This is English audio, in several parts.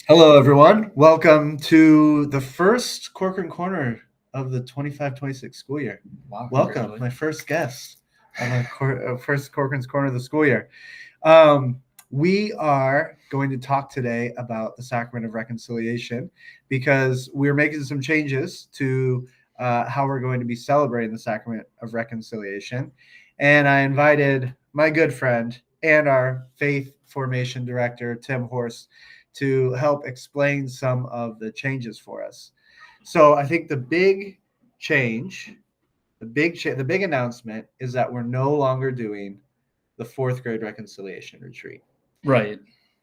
Hello, everyone. Welcome to the first Corcoran Corner of the 25-26 school year. Wow, Welcome, my first guest on the first Corcoran's Corner of the school year. We are going to talk today about the Sacrament of Reconciliation because we're making some changes to how we're going to be celebrating the Sacrament of Reconciliation. And I invited my good friend and our faith formation director, Tim Horst, to help explain some of the changes for us. So I think the big change, the big announcement is that we're no longer doing the fourth grade reconciliation retreat. Right.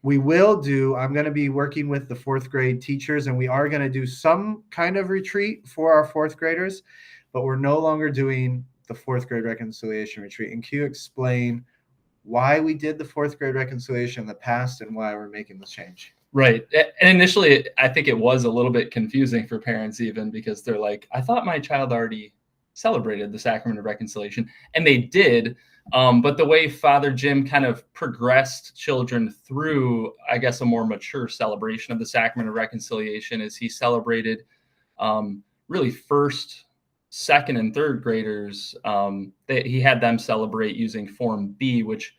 I'm going to be working with the fourth grade teachers, and we are going to do some kind of retreat for our fourth graders, but we're no longer doing the fourth grade reconciliation retreat. And can you explain why we did the fourth grade reconciliation in the past and why we're making this change? Right. And initially, I think it was a little bit confusing for parents even because they're like, I thought my child already celebrated the Sacrament of Reconciliation. And they did. But the way Father Jim kind of progressed children through, I guess, a more mature celebration of the Sacrament of Reconciliation is he celebrated really first, second, and third graders. He had them celebrate using Form B, which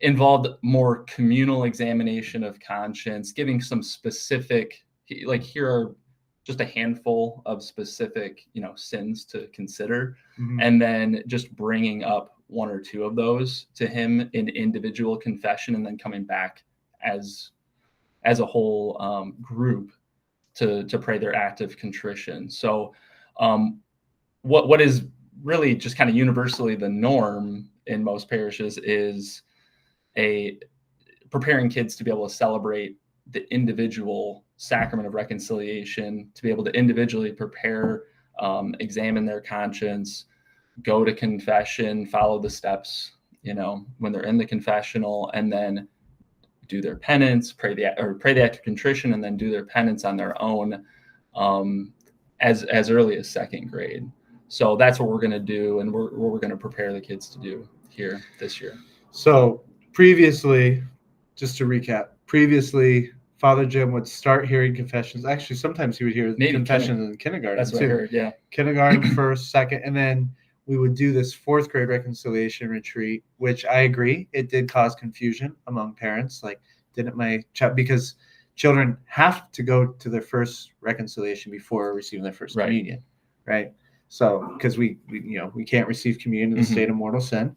involved more communal examination of conscience, giving some specific, like here are just a handful of specific, sins to consider, and then just bringing up one or two of those to him in individual confession, and then coming back as a whole group to pray their act of contrition. So what is really just kind of universally the norm in most parishes is preparing kids to be able to celebrate the individual Sacrament of Reconciliation, to be able to individually prepare, examine their conscience, go to confession, follow the steps, when they're in the confessional, and then do their penance, pray the act of contrition, and then do their penance on their own as early as second grade. So that's what we're going to do, and what we're going to prepare the kids to do here this year. So previously, just to recap, Father Jim would start hearing confessions. Actually, sometimes he would hear confessions in kindergarten. That's what I heard, yeah. Kindergarten first, second, and then we would do this fourth grade reconciliation retreat, which I agree, it did cause confusion among parents. Like, didn't my child, because children have to go to their first reconciliation before receiving their first communion, right? So, because we can't receive communion in the state of mortal sin.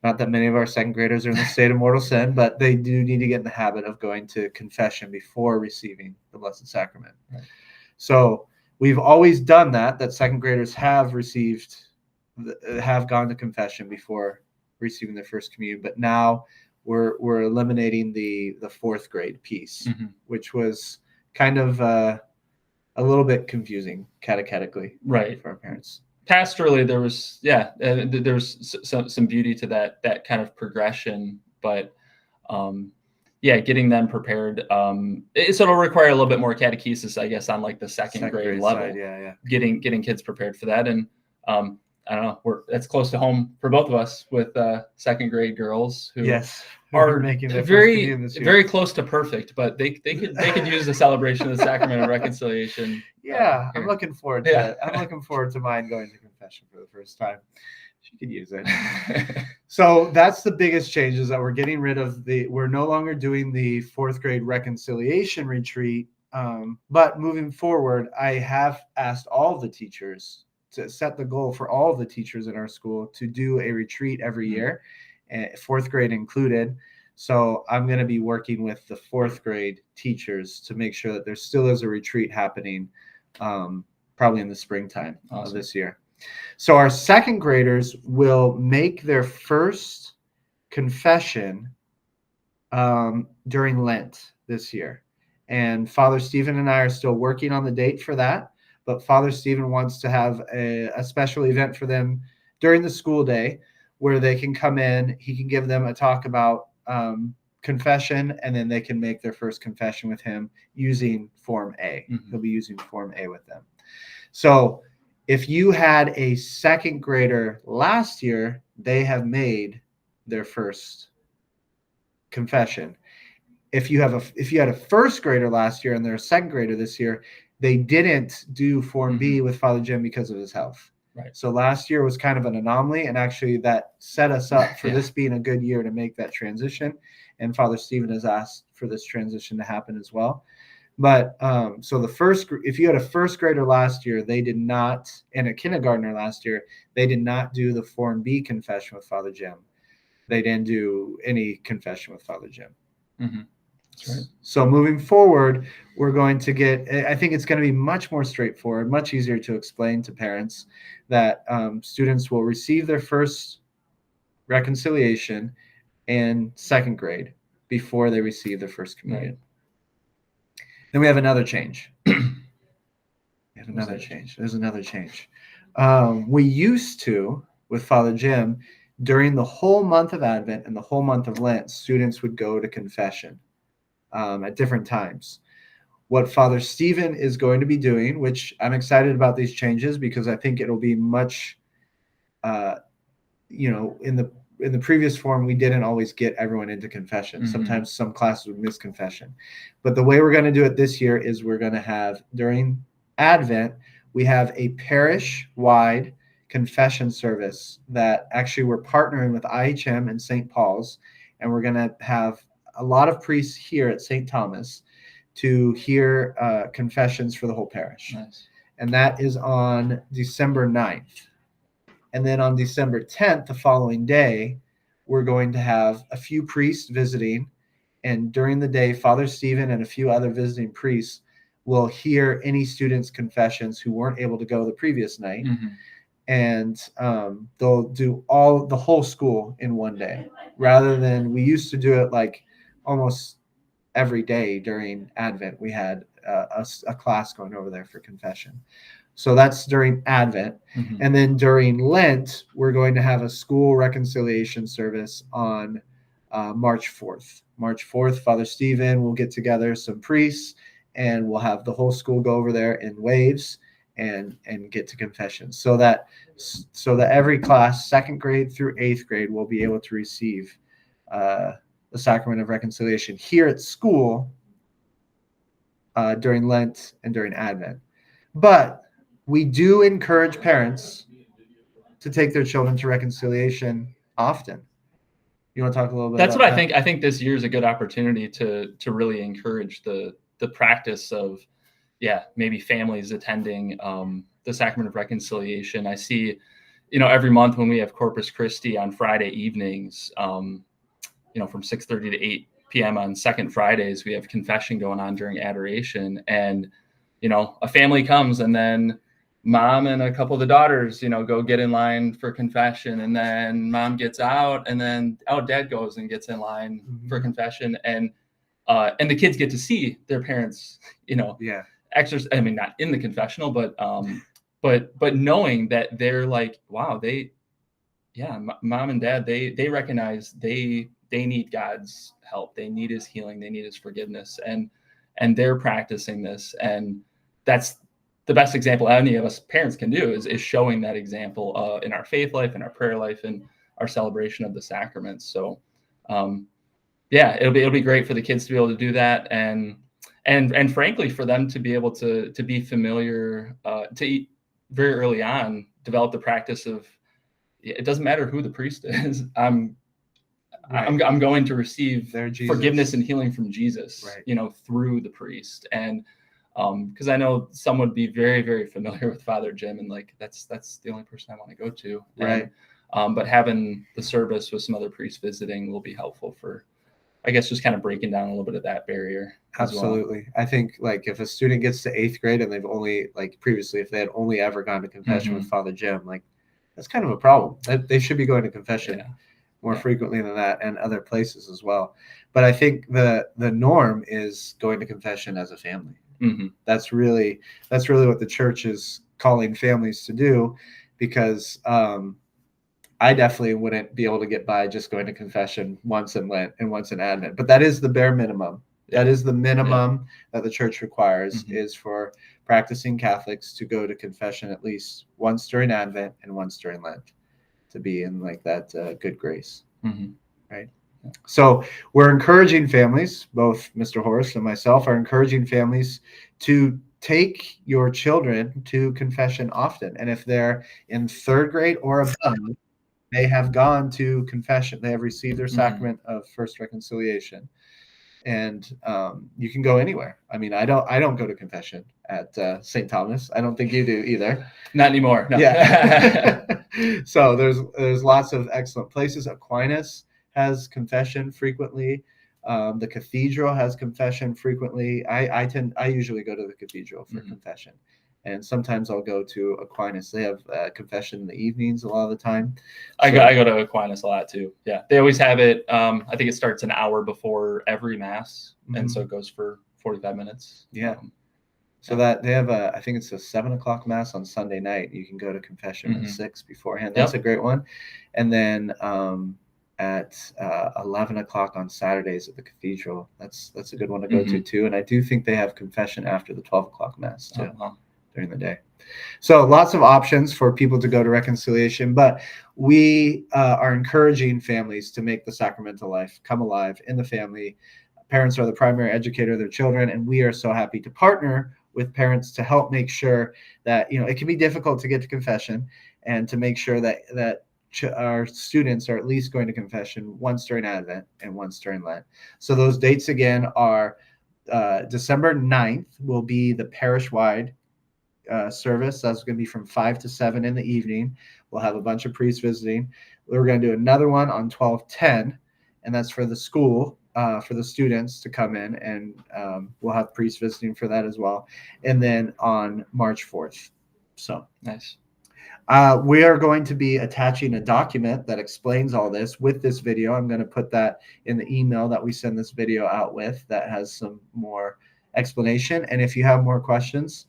Not that many of our second graders are in the state of mortal sin, but they do need to get in the habit of going to confession before receiving the Blessed Sacrament. Right. So we've always done that second graders have gone to confession before receiving their first communion. But now we're eliminating the fourth grade piece, which was kind of a little bit confusing catechetically, right, for our parents. Pastorally, there was some beauty to that kind of progression, but getting them prepared. So it'll require a little bit more catechesis, I guess, on like the second grade level. Side, Getting kids prepared for that, and I don't know, that's close to home for both of us with second grade girls who are making their very close to perfect, but they could use the celebration of the Sacrament of Reconciliation. Yeah, I'm looking forward to it. I'm looking forward to mine going to confession for the first time. She could use it. So that's the biggest change, is that we're getting rid of we're no longer doing the fourth grade reconciliation retreat. But moving forward, I have asked all the teachers to set the goal for all of the teachers in our school to do a retreat every year, fourth grade included. So I'm going to be working with the fourth grade teachers to make sure that there still is a retreat happening, probably in the springtime of this year. So our second graders will make their first confession during Lent this year. And Father Stephen and I are still working on the date for that. But Father Stephen wants to have a special event for them during the school day where they can come in. He can give them a talk about confession, and then they can make their first confession with him using Form A. He'll be using Form A with them. So if you had a second grader last year, they have made their first confession. if you had a first grader last year and they're a second grader this year, they didn't do Form B with Father Jim because of his health. Right. So last year was kind of an anomaly, and actually that set us up for Yeah. this being a good year to make that transition. And Father Stephen has asked for this transition to happen as well. But so if you had a first grader last year, they did not, and a kindergartner last year, they did not do the Form B confession with Father Jim. They didn't do any confession with Father Jim. Mm-hmm. That's right. So moving forward, we're going to I think it's going to be much more straightforward, much easier to explain to parents that students will receive their first reconciliation in second grade before they receive their first communion. Right. Then we have another change. There's another change. We used to, with Father Jim, during the whole month of Advent and the whole month of Lent, students would go to confession at different times. What Father Stephen is going to be doing, which I'm excited about these changes because I think it'll be much, in the previous form, we didn't always get everyone into confession. Mm-hmm. Sometimes some classes would miss confession. But the way we're going to do it this year is we're going to have, during Advent, we have a parish-wide confession service that actually we're partnering with IHM and St. Paul's, and we're going to have a lot of priests here at St. Thomas to hear confessions for the whole parish. Nice. And that is on December 9th. And then on December 10th, the following day, we're going to have a few priests visiting. And during the day, Father Stephen and a few other visiting priests will hear any students' confessions who weren't able to go the previous night. Mm-hmm. And they'll do the whole school in one day, rather than we used to do it like almost every day during Advent. We had a class going over there for confession. So that's during Advent. Mm-hmm. And then during Lent, we're going to have a school reconciliation service on March 4th. March 4th, Father Stephen will get together some priests, and we'll have the whole school go over there in waves and get to confession, so that every class, second grade through eighth grade, will be able to receive the sacrament of reconciliation here at school during Lent and during Advent. But we do encourage parents to take their children to reconciliation often. You want to talk a little bit That's about what that? I think. I think this year is a good opportunity to really encourage the practice of, maybe families attending the sacrament of reconciliation. I see, every month when we have Corpus Christi on Friday evenings, from 6:30 to 8 p.m. on second Fridays, we have confession going on during adoration. And, a family comes, and then mom and a couple of the daughters, go get in line for confession. And then mom gets out, and then dad goes and gets in line for confession. And the kids get to see their parents, exercise. I mean, not in the confessional, but knowing that they're like, wow, mom and dad, they recognize they need God's help. They need his healing. They need his forgiveness. And they're practicing this. And that's the best example any of us parents can do is showing that example in our faith life, in our prayer life, and our celebration of the sacraments. So, it'll be great for the kids to be able to do that. And frankly, for them to be able to be familiar, to very early on, develop the practice of, it doesn't matter who the priest is. I'm going to receive forgiveness and healing from Jesus, through the priest. And because I know some would be very, very familiar with Father Jim, and like that's the only person I want to go to. Right. And, but having the service with some other priests visiting will be helpful for, I guess, just kind of breaking down a little bit of that barrier. Absolutely. Well. I think like if a student gets to eighth grade and they've only, like previously, if they had only ever gone to confession with Father Jim, like that's kind of a problem. They should be going to confession more frequently than that, and other places as well. But I think the norm is going to confession as a family. Mm-hmm. That's really what the church is calling families to do, because I definitely wouldn't be able to get by just going to confession once in Lent and once in Advent. But that is the bare minimum. That is the minimum that the church requires, is for practicing Catholics to go to confession at least once during Advent and once during Lent, to be in like that good grace. Mm-hmm. Right. So we're encouraging families, both Mr. Horst and myself are encouraging families to take your children to confession often. And if they're in third grade or above, they have gone to confession. They have received their sacrament of first reconciliation. And you can go anywhere. I mean, I don't go to confession at St. Thomas. I don't think you do either. Not anymore. No. Yeah. So there's lots of excellent places. Aquinas has confession frequently. The cathedral has confession frequently. I usually go to the cathedral for confession, and sometimes I'll go to Aquinas. They have confession in the evenings a lot of the time. I go to Aquinas a lot too. Yeah, they always have it. I think it starts an hour before every mass, and so it goes for 45 minutes. Yeah. So that they have I think it's a 7:00 mass on Sunday night. You can go to confession at 6 beforehand. That's a great one. And then at 11:00 on Saturdays at the cathedral. That's a good one to go to too. And I do think they have confession after the 12:00 mass too, during the day. So lots of options for people to go to reconciliation, but we are encouraging families to make the sacramental life come alive in the family. Parents are the primary educator of their children, and we are so happy to partner with parents to help make sure that, it can be difficult to get to confession, and to make sure that our students are at least going to confession once during Advent and once during Lent. So those dates again are December 9th will be the parish-wide service. That's going to be from 5 to 7 in the evening. We'll have a bunch of priests visiting. We're going to do another one on 12:10, and that's for the school, for the students to come in, and we'll have priests visiting for that as well. And then on March 4th. So nice. We are going to be attaching a document that explains all this with this video. I'm going to put that in the email that we send this video out with, that has some more explanation. And if you have more questions,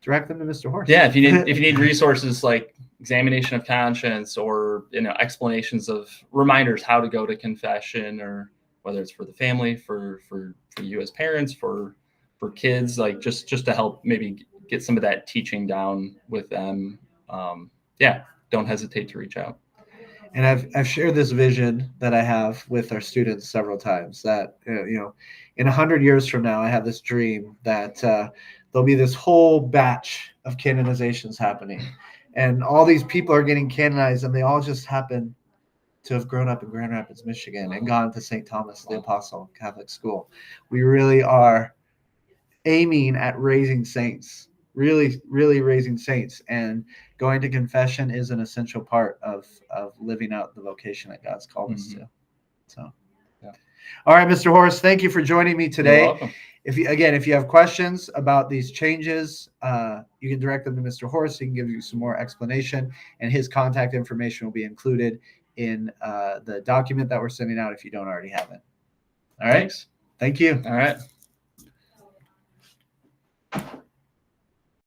direct them to Mr. Horst. Yeah, if you need resources like examination of conscience, or explanations of reminders how to go to confession, or whether it's for the family, for you as parents, for kids, like just to help maybe get some of that teaching down with them. Don't hesitate to reach out. And I've shared this vision that I have with our students several times, that in 100 years from now, I have this dream that there'll be this whole batch of canonizations happening, and all these people are getting canonized, and they all just happen to have grown up in Grand Rapids, Michigan, and gone to St. Thomas the Apostle Catholic School. We really are aiming at raising saints, really raising saints, and going to confession is an essential part of living out the vocation that God's called us to. So, all right, Mr. Horst, thank you for joining me today. You're welcome. If you have questions about these changes, you can direct them to Mr. Horst. He can give you some more explanation, and his contact information will be included in the document that we're sending out if you don't already have it. All right. Thanks. Thank you. All right.